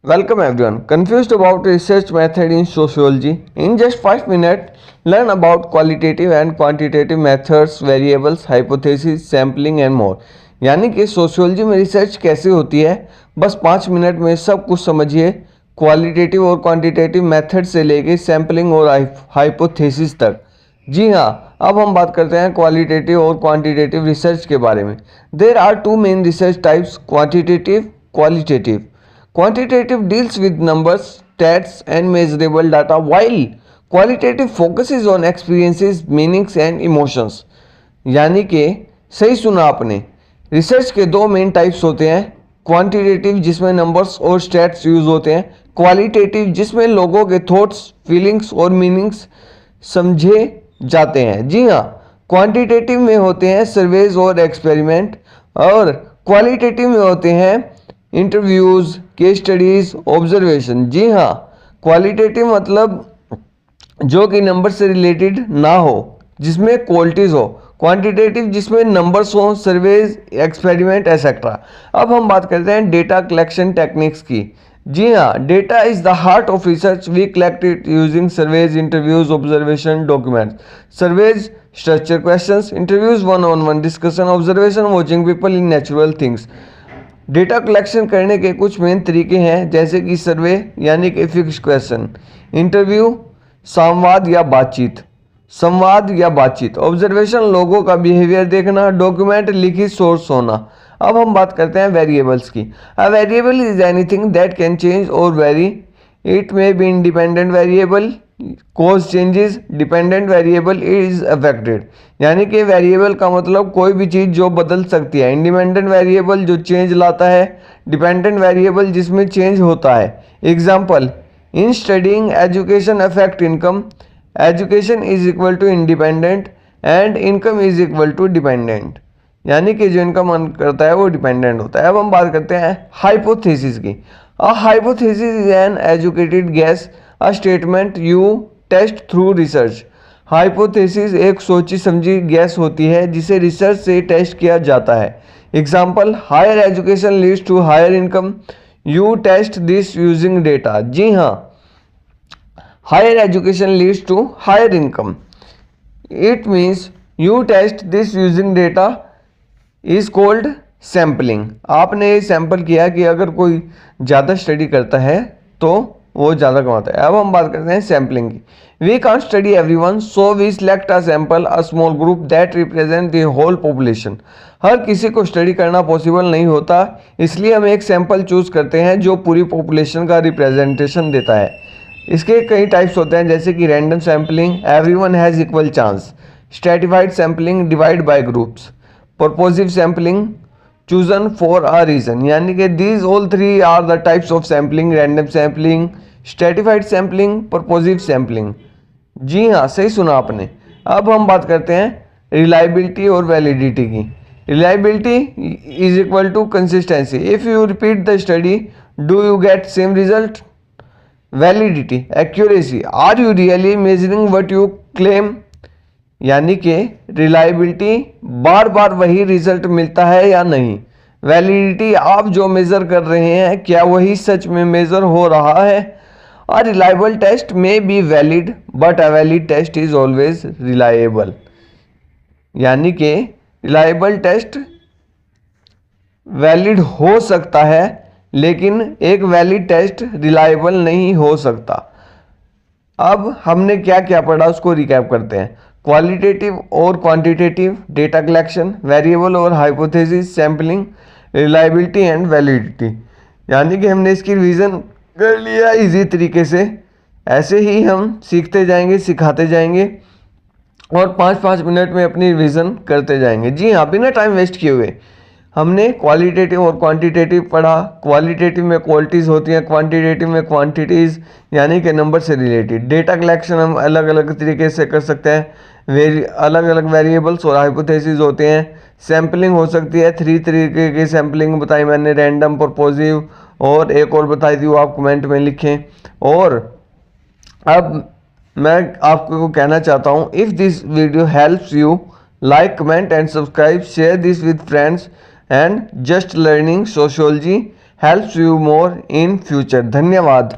Welcome everyone. Confused about research method in sociology? In just 5 minutes, learn about qualitative and quantitative methods, variables, hypothesis, sampling and more. यानी कि sociology में research कैसे होती है, बस 5 minute में सब कुछ समझिए। क्वालिटेटिव और क्वांटिटेटिव मेथड से लेके सैम्पलिंग और हाइपोथेसिस तक। जी हाँ, अब हम बात करते हैं क्वालिटेटिव और क्वांटिटेटिव रिसर्च के बारे में। There are two main research types, quantitative, qualitative. Quantitative deals with numbers, stats, and measurable data, while qualitative focuses on experiences, meanings, and emotions. यानी कि सही सुना आपने, रिसर्च के दो मेन टाइप्स होते हैं, क्वांटिटेटिव जिसमें नंबर्स और स्टैट्स यूज होते हैं, क्वालिटेटिव जिसमें लोगों के थॉट्स, फीलिंग्स और मीनिंग्स समझे जाते हैं। जी हाँ, क्वांटिटेटिव में होते हैं सर्वेज और एक्सपेरिमेंट, और क्वालिटेटिव में होते हैं इंटरव्यूज़, केस स्टडीज़, ऑब्जर्वेशन। जी हाँ, क्वालिटेटिव मतलब जो कि नंबर से रिलेटेड ना हो, जिसमें क्वालिटीज़ हो, क्वांटिटेटिव जिसमें नंबर्स हो, सर्वेज, एक्सपेरिमेंट एसेट्रा। अब हम बात करते हैं डेटा कलेक्शन टेक्निक्स की। जी हाँ, data is the heart of research. We collect it using surveys, interviews, observation, documents. Surveys structure questions, interviews one on one discussion, observation watching people in natural things. Data collection करने के कुछ main तरीके हैं, जैसे कि सर्वे यानी कि fix question, interview संवाद या बातचीत, ऑब्जर्वेशन लोगों का बिहेवियर देखना, डॉक्यूमेंट लिखित सोर्स होना। अब हम बात करते हैं वेरिएबल्स की। A variable is anything that can change और vary. It may be independent variable, cause changes, dependent variable is affected. यानी कि वेरिएबल का मतलब कोई भी चीज़ जो बदल सकती है, इंडिपेंडेंट वेरिएबल जो चेंज लाता है, डिपेंडेंट वेरिएबल जिसमें चेंज होता है। Example, in studying education affect income, education is equal to independent and income is equal to dependent. यानी कि जो इनकम अर्न करता है वो डिपेंडेंट होता है। अब हम बात करते हैं हाइपोथेसिस की। A hypothesis is an educated guess, a statement you test through research. Hypothesis एक सोची समझी गैस होती है जिसे रिसर्च से टेस्ट किया जाता है। Example, higher education leads to higher income, you test this using data. जी हाँ, higher education leads to higher income, it means you test this using data is called sampling. आपने ये सैंपल किया कि अगर कोई ज़्यादा स्टडी करता है तो वो ज़्यादा कमाता है। अब हम बात करते हैं सैम्पलिंग की। We can't study everyone, so we select a sample, a small group that represent the whole population. हर किसी को स्टडी करना पॉसिबल नहीं होता, इसलिए हम एक सैंपल चूज करते हैं जो पूरी पॉपुलेशन का रिप्रेजेंटेशन देता है। इसके कई टाइप्स होते हैं, जैसे कि random sampling, everyone has equal chance, stratified sampling, divide by groups, purposive sampling, chosen for a reason. यानी कि these all three are the types of sampling, random sampling, stratified sampling, purposive sampling. जी हाँ, सही सुना आपने। अब हम बात करते हैं रिलायबिलिटी और वैलिडिटी की। Reliability is equal to consistency, if you repeat the study do you get same result. Validity, accuracy, are you really measuring what you claim. यानी कि रिलायबिलिटी, बार बार वही रिजल्ट मिलता है या नहीं। वैलिडिटी, आप जो मेज़र कर रहे हैं क्या वही सच में मेज़र हो रहा है। A reliable test may be valid but a valid test is always reliable. यानी कि रिलायबल टेस्ट वैलिड हो सकता है, लेकिन एक वैलिड टेस्ट रिलायबल नहीं हो सकता। अब हमने क्या क्या पढ़ा उसको रिकैप करते हैं। क्वालिटेटिव और क्वांटिटेटिव, डेटा कलेक्शन, वेरिएबल और hypothesis, sampling, reliability and validity. यानी कि हमने इसकी रिवीजन कर लिया इजी तरीके से। ऐसे ही हम सीखते जाएंगे, सिखाते जाएंगे और 5-5 मिनट में अपनी रिवीजन करते जाएंगे। जी हाँ, बिना टाइम वेस्ट किए हुए हमने क्वालिटेटिव और क्वांटिटेटिव पढ़ा। क्वालिटेटिव में क्वालिटीज़ होती हैं, क्वांटिटेटिव में क्वांटिटीज़ यानी कि नंबर से रिलेटेड। डेटा कलेक्शन हम अलग अलग तरीके से कर सकते हैं, अलग अलग वेरिएबल्स और हाइपोथेसिस होते हैं। सैम्पलिंग हो सकती है, 3 तरीके की सैम्पलिंग बताई मैंने, रैंडम, पर्पोसिव और एक और बताई थी, वो आप कमेंट में लिखें। और अब मैं आपको कहना चाहता हूँ, if this video helps you, like, comment and subscribe, share this with friends and just learning sociology helps you more in future. धन्यवाद।